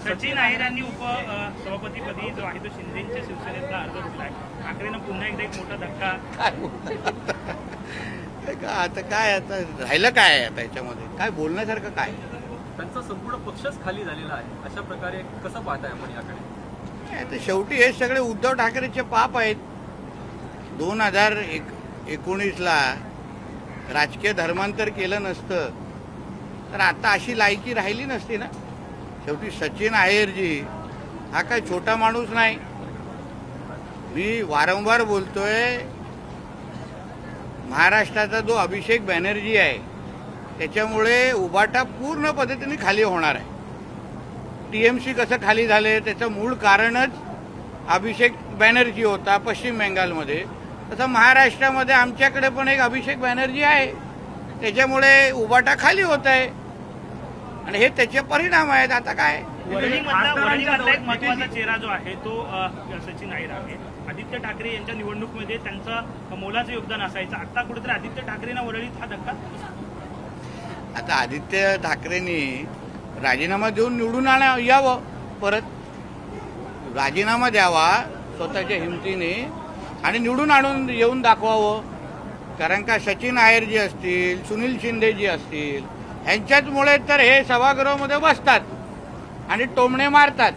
सचिन अहिर यांनी सभापतीपदी जो आहे तो शिंदेच्या शिवसेनेतला अर्ज घेतलाय. ठाकरेंना पुन्हा एकदा एक मोठा धक्का. आता काय आता राहिलं काय आहे आता याच्यामध्ये काय बोलण्यासारखं काय? त्यांचा संपूर्ण पक्षच खाली झालेला आहे. अशा प्रकारे कसं पाहताय आपण याकडे? आता शेवटी हे सगळे उद्धव ठाकरेचे पाप आहेत. 2019ला राजकीय धर्मांतर केलं नसतं तर आता अशी लायकी राहिली नसती ना. शेवटी सचिन अहिरजी हा काय छोटा माणूस नाही. मी वारंवार बोलतोय, महाराष्ट्राचा जो अभिषेक बॅनर्जी आहे त्याच्यामुळे उबाटा पूर्ण पद्धतीने खाली होणार आहे. टीएमसी कसं खाली झाले त्याचं मूळ कारणच अभिषेक बॅनर्जी होता पश्चिम बंगालमध्ये. तसं महाराष्ट्रामध्ये आमच्याकडे पण एक अभिषेक बॅनर्जी आहे, त्याच्यामुळे उबाटा खाली होत आहे आणि हे त्याचे परिणाम आहेत. आता काय वरळीमधला एक महत्वाचा चेहरा जो आहे तो सचिन अहिर आहे. आदित्य ठाकरे यांच्या निवडणुकीमध्ये त्यांचं मोलाचं योगदान असायचं. आता कुठेतरी आदित्य ठाकरेंना वरळीत हा धक्का. आता आदित्य ठाकरेंनी राजीनामा देऊन निवडून यावं, परत राजीनामा द्यावा स्वतःच्या हिमतीने आणि निवडून आणून येऊन दाखवावं. कारण का सचिन अहिरजी असतील, सुनील शिंदेजी असतील, ह्यांच्याचमुळे तर हे सभागृहामध्ये बसतात आणि टोमणे मारतात.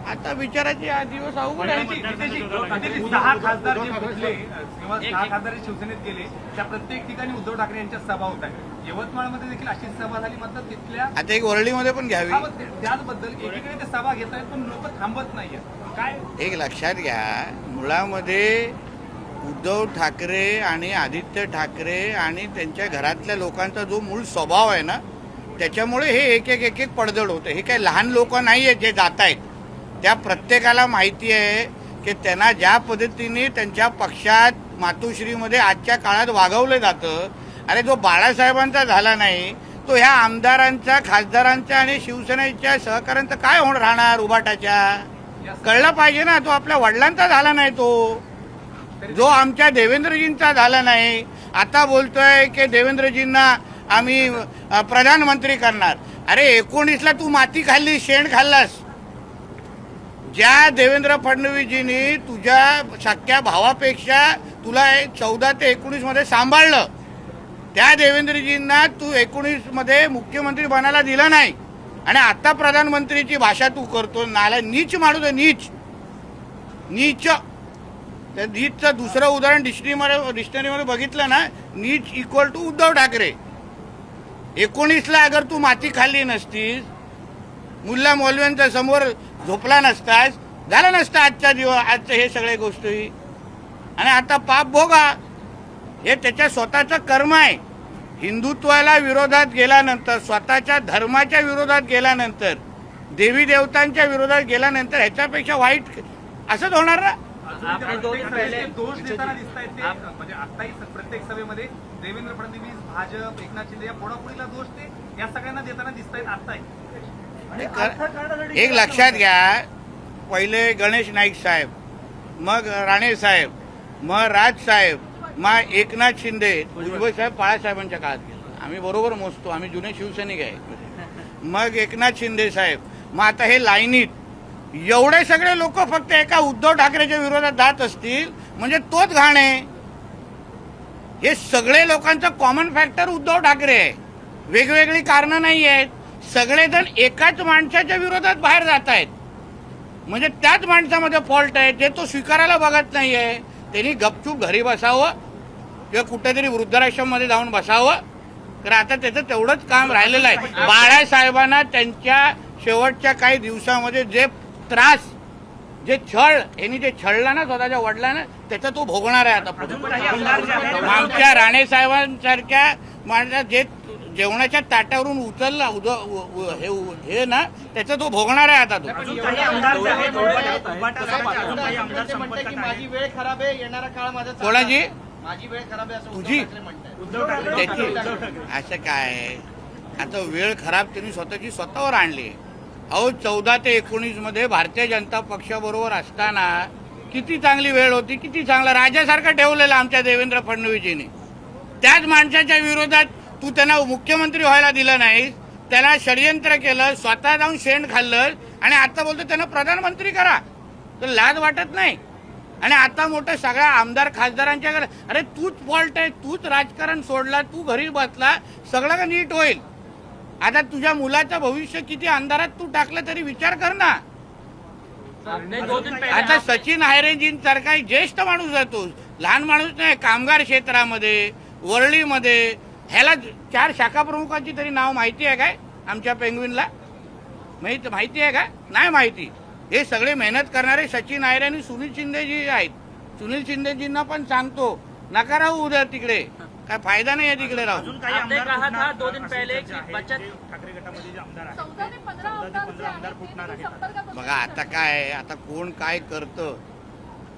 आता विचाराचे हा दिवस अवघड आहे. 10 खासदार जे फुटले किंवा 10 खासदार शिवसेनेत गेले त्या प्रत्येक ठिकाणी उद्धव ठाकरे यांच्या सभा होत आहेत. यवतमाळमध्ये देखील अशीच सभा झाली, मात्र तिथल्या आता एक वरळीमध्ये पण घ्यावी. त्याचबद्दल एकीकडे ते सभा घेत आहेत पण लोक थांबत नाहीये. काय एक लक्षात घ्या, मुळामध्ये उद्धव ठाकरे आणि आदित्य ठाकरे आणि त्यांच्या घरातल्या लोकांचा जो मूळ स्वभाव आहे ना, त्याच्यामुळे हे एक एक पडझड होतं. हे काही लहान लोक नाही आहेत जे जात आहेत. त्या प्रत्येकाला माहिती आहे की त्यांना ज्या पद्धतीने त्यांच्या पक्षात मातोश्रीमध्ये आजच्या काळात वागवलं जातं, अरे जो बाळासाहेबांचा झाला नाही तो ह्या आमदारांचा, खासदारांचा आणि शिवसेनेच्या सहकाऱ्यांचा काय होणार राहणार उबाटाच्या? कळलं पाहिजे ना. तो आपल्या वडिलांचा झाला नाही, तो जो आमच्या देवेंद्रजींचा झाला नाही. आता बोलतोय की देवेंद्रजींना आम्ही प्रधानमंत्री करणार. अरे 19ला तू माती खाल्ली, शेण खाल्लास. ज्या देवेंद्र फडणवीसजींनी तुझ्या सख्या भावापेक्षा तुला 14 ते 19 मध्ये सांभाळलं, त्या देवेंद्रजींना तू 19 मध्ये मुख्यमंत्री बनायला दिलं नाही आणि आता प्रधानमंत्रीची भाषा तू करतो. नाला नीच माणूस आहे, नीच नीच. त्या नीचचं दुसरं उदाहरण डिक्शनरीमध्ये बघितलं ना, नीच इक्वल टू उद्धव ठाकरे. 19ला अगर तू माती खाल्ली नसतीस, मुल्ला मौलव्यांच्या समोर झोपला नसतास, झालं नसतं आजचं हे सगळ्या गोष्टी. आणि आता पाप भोगा, हे त्याच्या स्वतःचं कर्म आहे. हिंदुत्वाला विरोधात गेल्यानंतर, स्वतःच्या धर्माच्या विरोधात गेल्यानंतर, देवी देवतांच्या विरोधात गेल्यानंतर ह्याच्यापेक्षा वाईट असंच होणार ना. दोष देताना दिसत आहेत ते, म्हणजे आताही प्रत्येक सभेमध्ये देवेंद्र फडणवीस, भाजप, एकनाथ शिंदे या पोडापोडीला दोष ते या सगळ्यांना देताना दिसत आहेत. आताही एक लक्षात घ्या, पहिले गणेश नाईक साहेब, मग राणे साहेब, मग राज साहेब, मग एकनाथ शिंदे, भुजबळ साहेब बाळासाहेबांच्या काळात गेले. आम्ही बरोबर मोजतो, आम्ही जुने शिवसैनिक आहे. मग एकनाथ शिंदे साहेब, मग आता हे लाईनीत एवढे सगळे लोक फक्त एका उद्धव ठाकरेच्या विरोधात जात असतील म्हणजे तोच घाण आहे. हे सगळे लोकांचं कॉमन फॅक्टर उद्धव ठाकरे आहे. वेगवेगळी कारणं नाही आहेत. सगळेजण एकाच माणसाच्या विरोधात बाहेर जात आहेत म्हणजे त्याच माणसामध्ये फॉल्ट आहे, ते तो स्वीकारायला बघत नाहीये. त्यांनी गपचूप घरी बसावं किंवा कुठेतरी वृद्धाश्रममध्ये जाऊन बसावं. तर आता त्याचं तेवढंच काम राहिलेलं आहे. बाळासाहेबांना त्यांच्या शेवटच्या काही दिवसामध्ये जे त्रास, जे छळ, यांनी जे छळला ना स्वतःच्या वडिलांना, त्याचा तो भोगणार आहे आता पुढे. आमच्या राणे साहेबांसारख्या माणसा जे जेवणाच्या ताटावरून उचलला हे ना, त्याचा तो भोगणार आहे आता. तो माझी वेळ खराब आहे, येणारा काळ माझा कोणाची माझी वेळ खराब आहे असं तुझी म्हणतात. त्याची असं काय? आता वेळ खराब त्यांनी स्वतःची स्वतःवर आणली. अहो 14 ते 19 मध्ये भारतीय जनता पक्षाबरोबर असताना किती चांगली वेळ होती, किती चांगला राजासारखं ठेवलेलं आमच्या देवेंद्र फडणवीसजींनी. त्याच माणसाच्या विरोधात तू त्यांना मुख्यमंत्री व्हायला दिलं नाहीस, त्याला षडयंत्र केलं, स्वतः जाऊन शेण खाल्लं, आणि आता बोलतो त्यांना प्रधानमंत्री करा, तर लाज वाटत नाही. आणि आता मोठं सगळ्या आमदार खासदारांच्या घरात, अरे तूच फॉल्ट आहे, तूच राजकारण सोडला, तू घरी बसला, सगळं का नीट होईल. आता तुझ्या मुलाचं भविष्य किती अंधारात तू टाकलं तरी विचार कर ना. आता सचिन आहेरेंजींसारखा ज्येष्ठ माणूस आहे, तो लहान माणूस नाही. कामगार क्षेत्रामध्ये, वरळीमध्ये ह्याला 4 शाखा प्रमुखांची तरी नाव माहिती आहे काय आमच्या पेंग्विनला? माहिती आहे का? नाही माहिती. हे सगळे मेहनत करणारे सचिन आहेरे आणि सुनील शिंदेजी आहेत. सुनील शिंदेजींना पण सांगतो, नका राहू उद्या तिकडे, काय फायदा नाही आहे तिकडे राहू. अजून काही आपने आमदार कहा फुटणार, था 2 दिन पहले जे की आहे, बचत जे ठाकरे गटामध्ये जे आमदार आहेत 14 ते 15 आमदार फुटणार आहेत. बघा आता काय आहे, आता कोण काय करतं,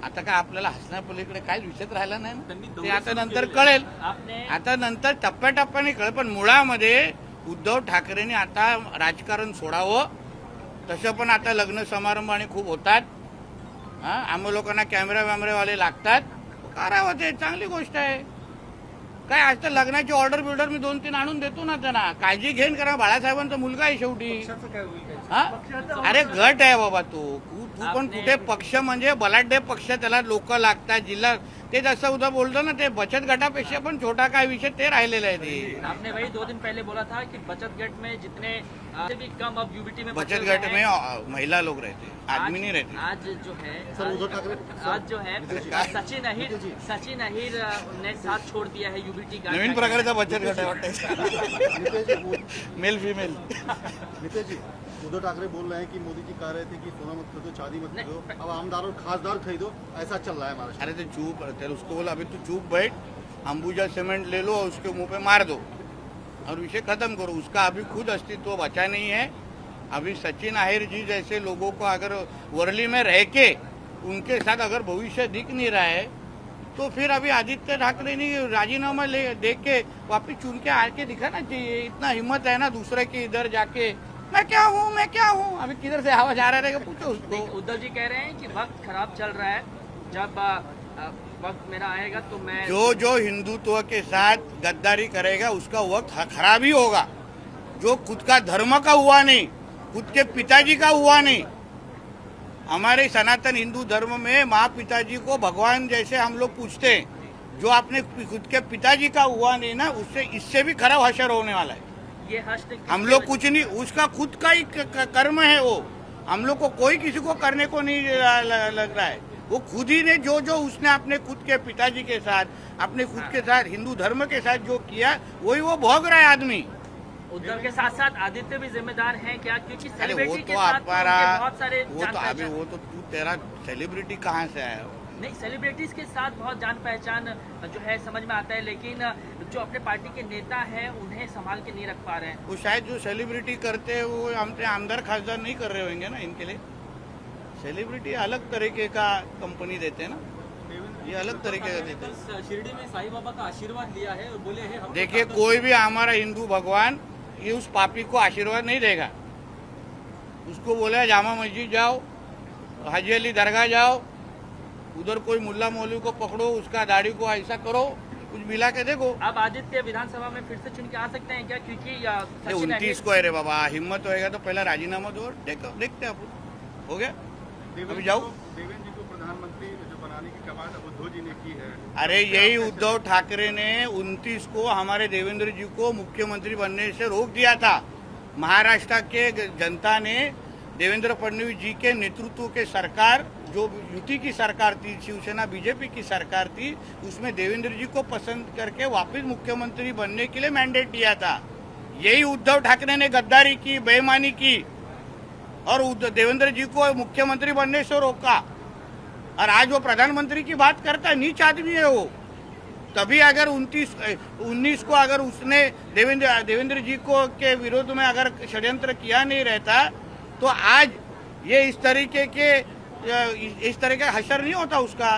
आता काय आपल्याला हसण्यापलीकडे काय विषयच राहिला नाही ना. ते आता नंतर कळेल, आपने आता नंतर टप्प्याटप्प्याने कळेल. पण मुळामध्ये उद्धव ठाकरेंनी आता राजकारण सोडावं. तसं पण आता लग्न समारंभ आणि खूप होतात, आम्ही लोकांना कॅमेरावाले लागतात, करावं, ते चांगली गोष्ट आहे. काय आज तर लग्नाची ऑर्डर बिल्डर मी 2-3 आणून देतो ना त्यांना, काळजी घेईन, करा, बाळासाहेबांचा मुलगा आहे शेवटी. हा, अरे गट आहे बाबा तो. तू पण कुठे पक्ष म्हणजे बलाढ्य पक्ष, त्याला लोक लागतात, जिल्हा ते जसं उद्या बोलतो ना, ते बचत गटापेक्षा पण छोटा काय विषय ते राहिलेलं आहे. ते आपने वही 2 दिन पहले बोला था कि बचत गट में जितने से भी कम अब यूबीटी में बचत गट में महिला लोग रहते, आदमी नहीं रहते. आज जो है आज जो है सचिन अहिर ने साथ छोड़ दिया है यूबीटी का. नवीन प्रकारचा बचत गट आहे वाटतं, मेल फिमेल. नितेश जी, उद्धव ठाकरे बोल रहे हैं कि मोदी जी कह रहे थे कि सोना मत खरीदो, चांदी मत खरीदो, अब आमदार और खासदार खरीदो, ऐसा चल रहा है महाराष्ट्र. अरे तो चुप रहते, उसको बोला अभी तू चुप बैठ, अंबुजा सीमेंट ले लो और उसके मुंह पे मार दो और विषय खत्म करो. उसका अभी खुद अस्तित्व बचा नहीं है. अभी सचिन आहेर जी जैसे लोगों को अगर वर्ली में रह के उनके साथ अगर भविष्य दिख नहीं रहा है, तो फिर अभी आदित्य ठाकरे ने राजीनामा दे के वापिस चुन के आके दिखाना चाहिए. इतना हिम्मत है ना दूसरे के इधर जाके मैं क्या हूँ. अभी किधर से आवाज आ रहा है, पूछो उसको. उद्धव जी कह रहे हैं कि वक्त खराब चल रहा है, जब वक्त मेरा आएगा तो मैं जो हिंदुत्व के साथ गद्दारी करेगा उसका वक्त खराब ही होगा. जो खुद का धर्म का हुआ नहीं, खुद के पिताजी का हुआ नहीं. हमारे सनातन हिंदू धर्म में माँ पिताजी को भगवान जैसे हम लोग पूछते हैं. जो आपने खुद के पिताजी का हुआ नहीं ना, उससे इससे भी खराब हशर होने वाला है. ये हश्र हम लोग कुछ नहीं, उसका खुद का ही कर्म है वो. हम लोग को कोई किसी को करने को नहीं लग रहा है. वो खुद ही ने जो उसने अपने खुद के पिताजी के साथ, अपने खुद के साथ, हिंदू धर्म के साथ जो किया, वही वो भोग रहा है आदमी. उद्धव के साथ साथ आदित्य भी जिम्मेदार हैं क्या? क्योंकि अरे वो सेलिब्रिटी के तो साथ हमारा, उनके बहुत सारे वो जान तो अभी पहचान, वो तो तू तेरा सेलिब्रिटी कहाँ से आया. नहीं सेलिब्रिटीज के साथ बहुत जान पहचान जो है समझ में आता है, लेकिन जो अपने पार्टी के नेता हैं उन्हें संभाल के नहीं रख पा रहे हैं. वो शायद जो सेलिब्रिटी करते हैं वो हमसे आमदार खासदार नहीं कर रहे होंगे ना. इनके लिए सेलिब्रिटी अलग तरीके का कंपनी देते हैं ना, ये अलग तरीके का देते हैं. शिरडी में साईं बाबा का आशीर्वाद लिया है और बोले हैं हम देखिए कोई भी हमारा हिंदू भगवान ये उस पापी को आशीर्वाद नहीं देगा. उसको बोला जामा मस्जिद जाओ, हाजी अली दरगाह जाओ, उधर कोई मुल्ला मौलवी को पकड़ो, उसका दाढ़ी को ऐसा करो, कुछ मिला के देखो. अब आदित्य विधानसभा में फिर से चुन के आ सकते हैं क्या? क्योंकि सचिन 29 अहिर- को है रे बाबा, हिम्मत होएगा तो पहला राजीनामा दो, देखते हैं अपन. हो गया, अभी जाओ. देवेंद्र जी को प्रधानमंत्री जो बनाने की कवायद उद्धव जी ने की है. अरे यही उद्धव ठाकरे ने 29 को हमारे देवेंद्र जी को मुख्यमंत्री बनने से रोक दिया था. महाराष्ट्र के जनता ने देवेंद्र फडणवीस जी के नेतृत्व के सरकार, जो युति की सरकार थी, शिवसेना बीजेपी की सरकार थी, उसमें देवेंद्र जी को पसंद करके वापस मुख्यमंत्री बनने के लिए मैंडेट दिया था. यही उद्धव ठाकरे ने गद्दारी की, बेईमानी की और देवेंद्र जी को मुख्यमंत्री बनने से रोका. और आज वो प्रधानमंत्री की बात करता है, नीच आदमी है वो. तभी अगर 19 को अगर उसने देवेंद्र जी को के विरोध में अगर षड्यंत्र किया नहीं रहता, तो आज ये इस तरह का हशर नहीं होता उसका.